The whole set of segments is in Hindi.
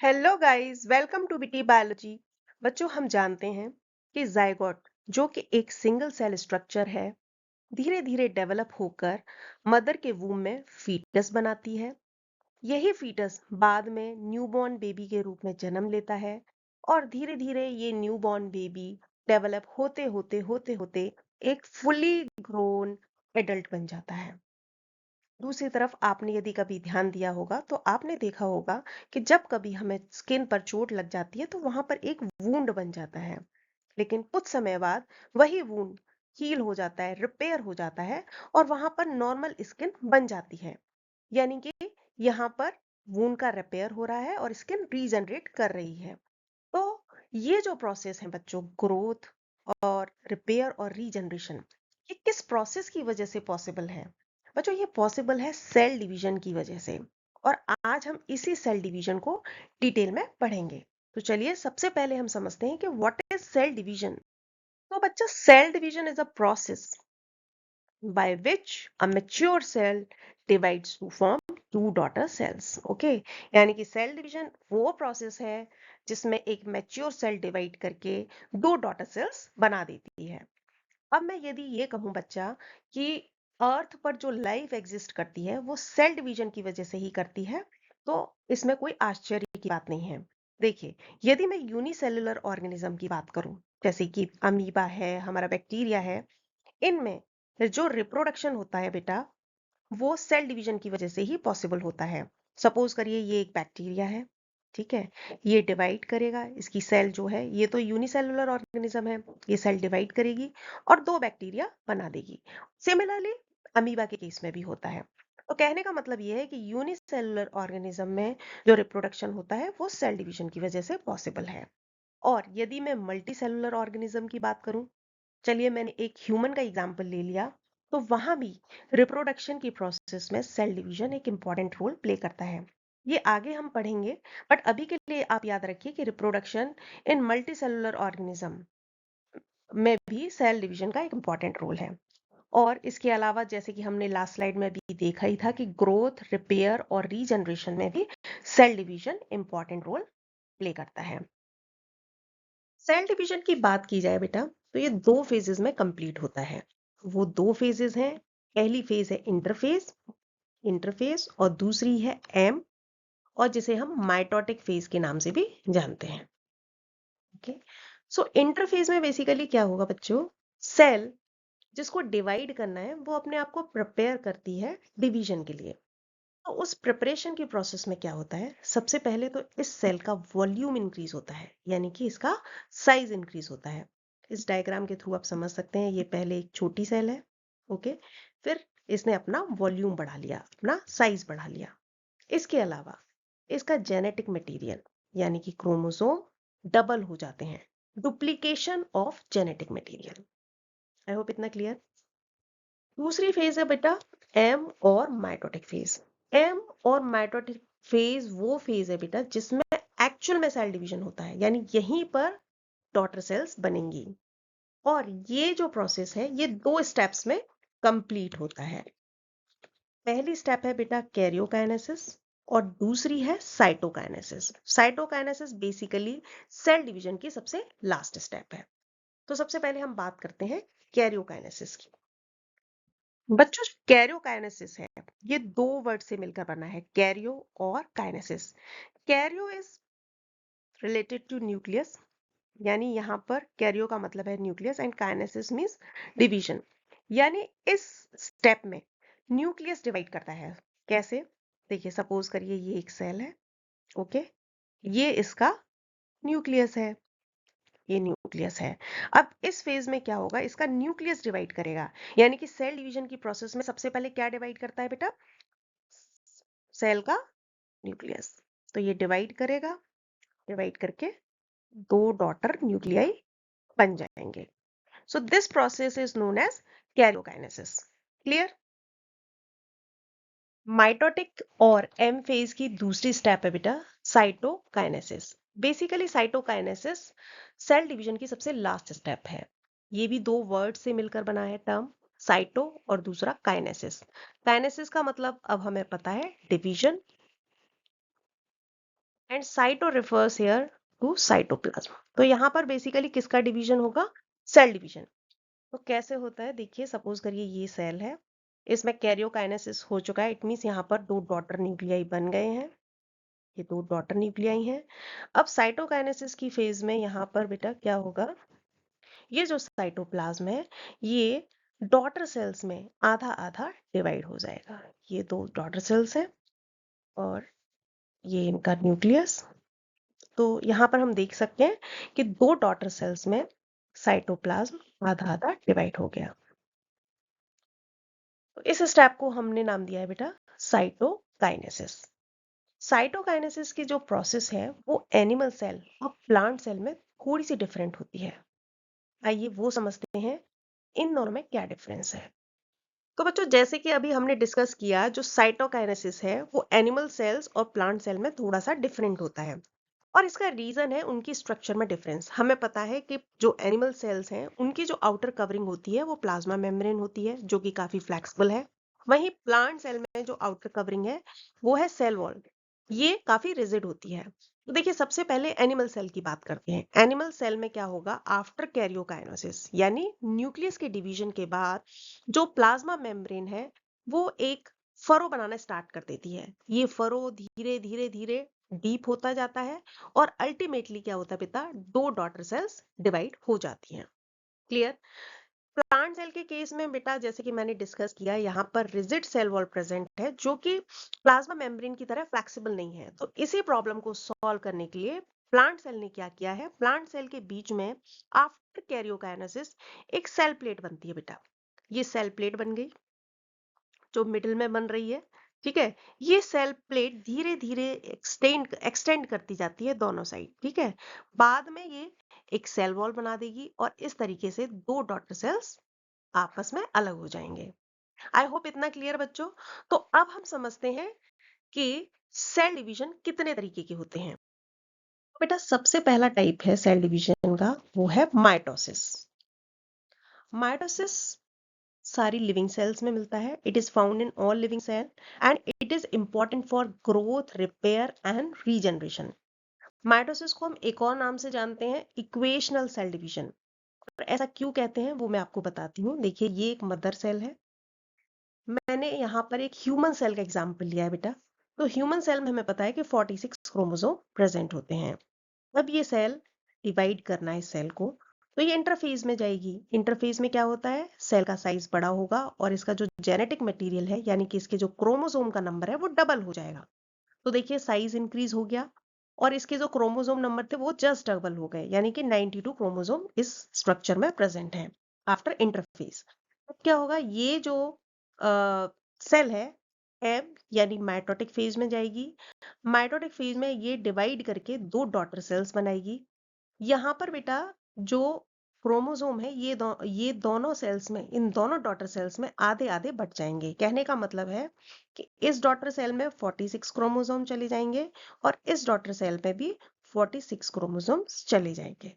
Hello guys, welcome to BT biology. बच्चों, हम जानते हैं कि जायगोट जो कि एक सिंगल सेल स्ट्रक्चर है, धीरे धीरे डेवलप होकर मदर के वूम में फीटस बनाती है। यही फीटस बाद में न्यूबॉर्न बेबी के रूप में जन्म लेता है और धीरे धीरे ये न्यूबॉर्न बेबी डेवलप होते होते होते होते एक फुली ग्रोन एडल्ट बन जाता है। दूसरी तरफ आपने यदि कभी ध्यान दिया होगा तो आपने देखा होगा कि जब कभी हमें स्किन पर चोट लग जाती है तो वहां पर एक वूंड बन जाता है, लेकिन कुछ समय बाद वही वूंड हील हो जाता है, रिपेयर हो जाता है और वहां पर नॉर्मल स्किन बन जाती है। यानी कि यहाँ पर वूंड का रिपेयर हो रहा है और स्किन रीजनरेट कर रही है। तो ये जो प्रोसेस है बच्चों, ग्रोथ और रिपेयर और रीजनरेशन, ये किस प्रोसेस की वजह से पॉसिबल है? बच्चों, ये पॉसिबल है सेल डिवीजन की वजह से। और आज हम इसी सेल डिवीजन को डिटेल में पढ़ेंगे। तो चलिए सबसे पहले हम समझते हैं कि व्हाट इज सेल डिवीजन। तो बच्चा, cell division is a process by which a mature cell divides to form two daughter cells. Okay, यानी कि सेल डिवीजन वो प्रोसेस है जिसमें एक मैच्योर सेल डिवाइड करके दो डॉटर सेल्स बना देती है। अब मैं यदि ये कहूं बच्चा कि अर्थ पर जो लाइफ एग्जिस्ट करती है वो सेल डिवीजन की वजह से ही करती है, तो इसमें कोई आश्चर्य की बात नहीं है। देखिए, यदि मैं यूनिसेलुलर ऑर्गेनिज्म की बात करूं, जैसे कि अमीबा है, हमारा बैक्टीरिया है, इनमें जो रिप्रोडक्शन होता है बेटा, वो सेल डिवीजन की वजह से ही पॉसिबल होता है। सपोज करिए ये एक बैक्टीरिया है, ठीक है, ये डिवाइड करेगा, इसकी सेल जो है, ये तो यूनिसेलुलर ऑर्गेनिज्म है, ये सेल डिवाइड करेगी और दो बैक्टीरिया बना देगी। सिमिलरली अमीबा के केस में भी होता है। तो कहने का मतलब ये है कि यूनिसेलुलर ऑर्गेनिज्म में जो रिप्रोडक्शन होता है वो सेल डिवीजन की वजह से पॉसिबल है। और यदि मैं मल्टी सेलुलर ऑर्गेनिज्म की बात करूं, चलिए मैंने एक ह्यूमन का एग्जाम्पल ले लिया, तो वहां भी रिप्रोडक्शन की प्रोसेस में सेल डिवीजन एक इंपॉर्टेंट रोल प्ले करता है। ये आगे हम पढ़ेंगे, बट अभी के लिए आप याद रखिए कि reproduction in multi cellular organism में भी सेल डिवीजन का एक इंपॉर्टेंट रोल है। और इसके अलावा जैसे कि हमने लास्ट स्लाइड में भी देखा ही था कि ग्रोथ, रिपेयर और रीजनरेशन में भी cell division important role play करता है। सेल डिवीजन की बात की जाए बेटा, तो ये दो फेजेस में कंप्लीट होता है। वो दो फेजेस हैं। पहली फेज है इंटरफेज, और दूसरी है एम, और जिसे हम माइटोटिक फेज के नाम से भी जानते हैं। ओके, सो इंटरफेज में बेसिकली क्या होगा बच्चों, सेल जिसको डिवाइड करना है वो अपने आप को प्रिपेयर करती है डिवीजन के लिए। तो उस प्रिपरेशन की प्रोसेस में क्या होता है, सबसे पहले तो इस सेल का वॉल्यूम इंक्रीज होता है, यानी कि इसका साइज इंक्रीज होता है। इस डायग्राम के थ्रू आप समझ सकते हैं, ये पहले एक छोटी सेल है, ओके, फिर इसने अपना वॉल्यूम बढ़ा लिया, अपना साइज बढ़ा लिया। इसके अलावा इसका जेनेटिक मटेरियल यानी कि क्रोमोसोम डबल हो जाते हैं, duplication of genetic material. I hope इतना क्लियर। दूसरी फेज है बेटा एम और माइटोटिक फेज। एम और माइटोटिक फेज वो फेज है बेटा जिसमें एक्चुअल में सेल डिवीजन होता है, यानी यहीं पर डॉटर सेल्स बनेंगी। और ये जो प्रोसेस है ये दो स्टेप्स में कंप्लीट होता है। पहली स्टेप है बेटा कैरियोकाइनेसिस और दूसरी है cytokinesis. Cytokinesis basically cell division की सबसे लास्ट स्टेप है। तो सबसे पहले हम बात करते हैं कैरियोकाइनेसिस की। बच्चों, कैरियोकाइनेसिस है, ये दो वर्ड से मिलकर बना है, कैरियो और kinesis. Karyo is related to nucleus, यानी यहाँ पर कैरियो का मतलब है nucleus and kinesis means division. यानी इस स्टेप में न्यूक्लियस डिवाइड करता है। कैसे? देखिए, सपोज करिए ये एक सेल है, ओके, ये इसका न्यूक्लियस है, ये न्यूक्लियस है। अब इस फेज में क्या होगा, इसका न्यूक्लियस डिवाइड करेगा, यानी कि सेल डिवीजन की प्रोसेस में सबसे पहले क्या डिवाइड करता है बेटा, सेल का न्यूक्लियस। तो ये डिवाइड करेगा, डिवाइड करके दो डॉटर न्यूक्लियाई बन जाएंगे। So this process is known as karyokinesis. Clear. Mitotic और एम फेज की दूसरी स्टेप है बेटा cytokinesis. Basically cytokinesis cell division की सबसे लास्ट स्टेप है। ये भी दो वर्ड से मिलकर बना है टर्म, साइटो और दूसरा काइनेसिस। काइनेसिस का मतलब अब हमें पता है division, and cyto refers here to cytoplasm. तो यहाँ पर बेसिकली किसका डिवीजन होगा? Cell division. तो कैसे होता है देखिए, सपोज करिए ये सेल है, इसमें कैरियोकाइनेसिस हो चुका है, इट मीन्स यहाँ पर दो डॉटर न्यूक्लियाई बन गए हैं, ये दो डॉटर न्यूक्लियाई हैं। अब साइटोकाइनेसिस की फेज में यहाँ पर बेटा क्या होगा, ये जो साइटोप्लाज्म है ये डॉटर सेल्स में आधा आधा डिवाइड हो जाएगा। ये दो डॉटर सेल्स हैं और ये इनका न्यूक्लियस। तो यहाँ पर हम देख सकते हैं कि दो डॉटर सेल्स में साइटोप्लाज्म आधा आधा डिवाइड हो गया। तो इस स्टेप को हमने नाम दिया है बेटा साइटोकाइनेसिस। साइटोकाइनेसिस की जो प्रोसेस है वो एनिमल सेल और प्लांट सेल में थोड़ी सी डिफरेंट होती है। आइए वो समझते हैं इन दोनों में क्या डिफरेंस है। तो बच्चों जैसे कि अभी हमने डिस्कस किया, जो साइटोकाइनेसिस है वो एनिमल सेल्स और प्लांट सेल में थोड़ा सा डिफरेंट होता है और इसका रीजन है उनकी स्ट्रक्चर में डिफरेंस। हमें पता है कि जो एनिमल सेल्स हैं उनकी जो आउटर कवरिंग होती है वो प्लाज्मा मेम्ब्रेन होती है जो कि काफी फ्लेक्सिबल है। वहीं प्लांट सेल में जो आउटर कवरिंग है वो है सेल वॉल, ये काफी रिजिड होती है। तो देखिए सबसे पहले एनिमल सेल की बात करते हैं। एनिमल सेल में क्या होगा, आफ्टर कैरियोकाइनेसिस यानी न्यूक्लियस के डिवीजन के बाद जो प्लाज्मा मेम्ब्रेन है वो एक फरो बनाना स्टार्ट कर देती है। ये फरो धीरे धीरे धीरे डीप होता जाता है और अल्टीमेटली क्या होता है बेटा, दो डॉटर सेल्स डिवाइड हो जाती हैं। क्लियर? प्लांट सेल के केस में बेटा जैसे कि मैंने डिस्कस किया, यहाँ पर रिजिड सेल वॉल प्रेजेंट है जो कि प्लाज्मा मेम्ब्रेन की तरह फ्लेक्सिबल नहीं है। तो इसी प्रॉब्लम को सॉल्व करने के लिए प्लांट सेल ने क्या किया है, प्लांट सेल के बीच में आफ्टर कैरियोकाइनेसिस एक सेल प्लेट बनती है बेटा। ये सेल प्लेट बन गई जो मिडिल में बन रही है। ठीक है, ये सेल प्लेट धीरे धीरे एक्सटेंड करती जाती है दोनों साइड। ठीक है, बाद में ये एक सेल वॉल बना देगी और इस तरीके से दो डॉटर सेल्स आपस में अलग हो जाएंगे। आई होप इतना क्लियर बच्चों। तो अब हम समझते हैं कि सेल डिवीजन कितने तरीके के होते हैं। तो बेटा सबसे पहला टाइप है सेल डिवीजन का, वो है माइटोसिस। माइटोसिस सारी लिविंग सेल्स में मिलता है। It is found in all living cell and it is important for growth, repair and regeneration. Mitosis को हम एक और नाम से जानते हैं, इक्वेशनल सेल डिवीजन। ऐसा क्यों कहते हैं वो मैं आपको बताती हूँ। देखिए ये एक मदर सेल है, मैंने यहाँ पर एक ह्यूमन सेल का एग्जाम्पल लिया है बेटा। तो ह्यूमन सेल में हमें पता है कि 46 क्रोमोसोम प्रेजेंट होते हैं। अब ये सेल डिवाइड करना है इस सेल को, तो ये इंटरफेज में जाएगी। इंटरफेज में क्या होता है, सेल का साइज बड़ा होगा और इसका जो जेनेटिक मटेरियल है यानी कि इसके जो क्रोमोसोम का नंबर है वो डबल हो जाएगा। तो देखिए साइज इंक्रीज हो गया और इसके जो क्रोमोसोम नंबर थे वो जस्ट डबल हो गए, यानी कि 92 क्रोमोसोम इस स्ट्रक्चर में प्रेजेंट है आफ्टर इंटरफेज। अब क्या होगा, ये जो सेल है एम यानी माइटोटिक फेज में जाएगी। माइटोटिक फेज में ये डिवाइड करके दो डॉटर सेल्स बनाएगी। यहाँ पर बेटा जो क्रोमोसोम है ये दोनों सेल्स में, इन दोनों डॉटर सेल्स में आधे आधे बट जाएंगे। कहने का मतलब है कि इस डॉटर सेल में 46 क्रोमोसोम चले जाएंगे और इस डॉटर सेल में भी 46 क्रोमोसोम्स चले जाएंगे।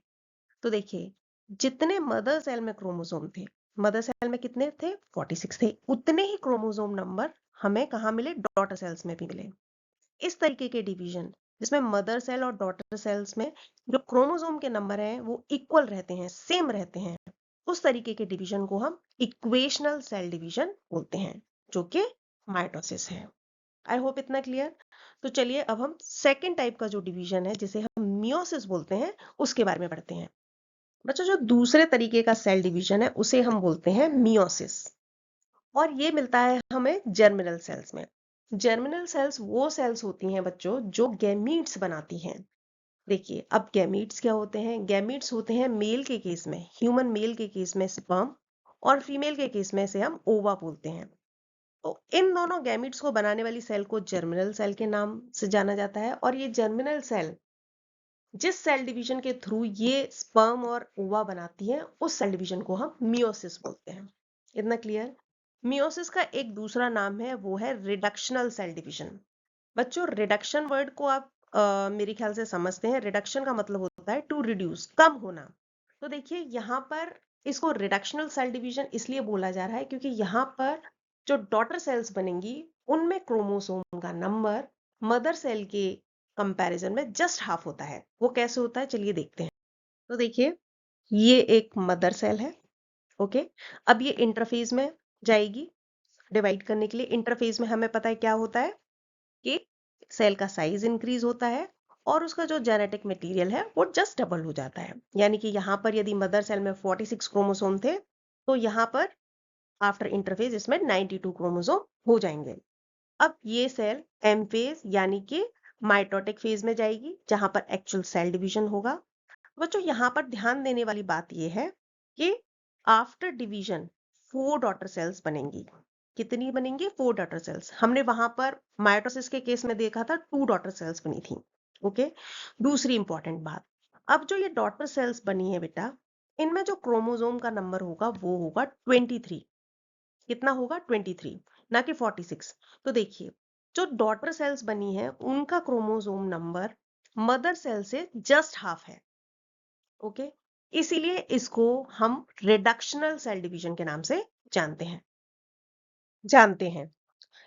तो देखिए जितने मदर सेल में क्रोमोसोम थे, मदर सेल में कितने थे, 46 थे, उतने ही क्रोमोसोम नंबर हमें कहाँ मिले, डॉटर सेल्स में भी मिले। इस तरीके के डिवीजन जिसमें मदर सेल और डॉटर सेल्स में जो क्रोमोसोम के नंबर हैं वो इक्वल रहते हैं, सेम रहते हैं, उस तरीके के डिवीजन को हम इक्वेशनल सेल डिवीजन बोलते हैं, जो कि माइटोसिस है। आई होप इतना क्लियर। तो चलिए अब हम सेकेंड टाइप का जो डिवीजन है जिसे हम मियोसिस बोलते हैं उसके बारे में पढ़ते हैं। बच्चों जो दूसरे तरीके का सेल डिवीजन है उसे हम बोलते हैं मियोसिस और ये मिलता है हमें जर्मिनल सेल्स में। जर्मिनल सेल्स वो सेल्स होती हैं बच्चों जो गैमीट्स बनाती हैं। देखिए अब गैमीट्स क्या होते हैं, गैमीट्स होते हैं मेल के केस में, ह्यूमन मेल के केस में स्पर्म और फीमेल के केस में से हम ओवा बोलते हैं। तो इन दोनों गैमीट्स को बनाने वाली सेल को जर्मिनल सेल के नाम से जाना जाता है और ये जर्मिनल सेल जिस सेल डिवीजन के थ्रू ये स्पर्म और ओवा बनाती है उस सेल डिवीजन को हम मियोसिस बोलते हैं। इतना क्लियर। मियोसिस का एक दूसरा नाम है वो है रिडक्शनल सेल डिवीजन। बच्चों रिडक्शन वर्ड को आप मेरे ख्याल से समझते हैं। रिडक्शन का मतलब होता है टू रिड्यूस, कम होना। तो देखिए यहाँ पर इसको रिडक्शनल सेल डिवीजन इसलिए बोला जा रहा है क्योंकि यहाँ पर जो डॉटर सेल्स बनेंगी उनमें क्रोमोसोम का नंबर मदर सेल के कंपैरिजन में जस्ट हाफ होता है। वो कैसे होता है चलिए देखते हैं। तो देखिए ये एक मदर सेल है। ओके, अब ये इंटरफेज में जाएगी डिवाइड करने के लिए। इंटरफेज में हमें पता है क्या होता है कि सेल का साइज इंक्रीज होता है और उसका जो जेनेटिक मटेरियल है वो जस्ट डबल हो जाता है। यानी कि यहाँ पर यदि मदर सेल में 46 क्रोमोसोम थे तो यहाँ पर आफ्टर इंटरफेज इसमें 92 क्रोमोसोम हो जाएंगे। अब ये सेल एम फेज यानी कि माइटोटिक फेज में जाएगी जहां पर एक्चुअल सेल डिवीजन होगा। बच्चों यहाँ पर ध्यान देने वाली बात यह है कि आफ्टर डिवीजन 4 डॉटर सेल्स बनेंगी। कितनी बनेंगी? 4 डॉटर सेल्स। हमने वहां पर माइटोसिस के केस में देखा था 2 डॉटर सेल्स बनी थी। ओके, दूसरी इंपॉर्टेंट बात, अब जो ये डॉटर सेल्स बनी है बेटा, इनमें जो क्रोमोसोम का नंबर होगा वो होगा 23। कितना होगा? 23, ना कि 46। तो देखिए जो डॉटर सेल्स बनी है उनका क्रोमोसोम नंबर मदर सेल से जस्ट हाफ है। ओके, इसीलिए इसको हम रिडक्शनल सेल डिवीजन के नाम से जानते हैं।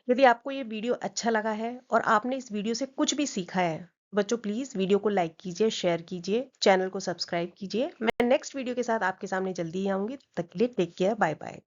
यदि आपको ये वीडियो अच्छा लगा है और आपने इस वीडियो से कुछ भी सीखा है, बच्चों प्लीज वीडियो को लाइक कीजिए, शेयर कीजिए, चैनल को सब्सक्राइब कीजिए। मैं नेक्स्ट वीडियो के साथ आपके सामने जल्दी ही आऊंगी। तब तक के लिए टेक केयर, बाय बाय।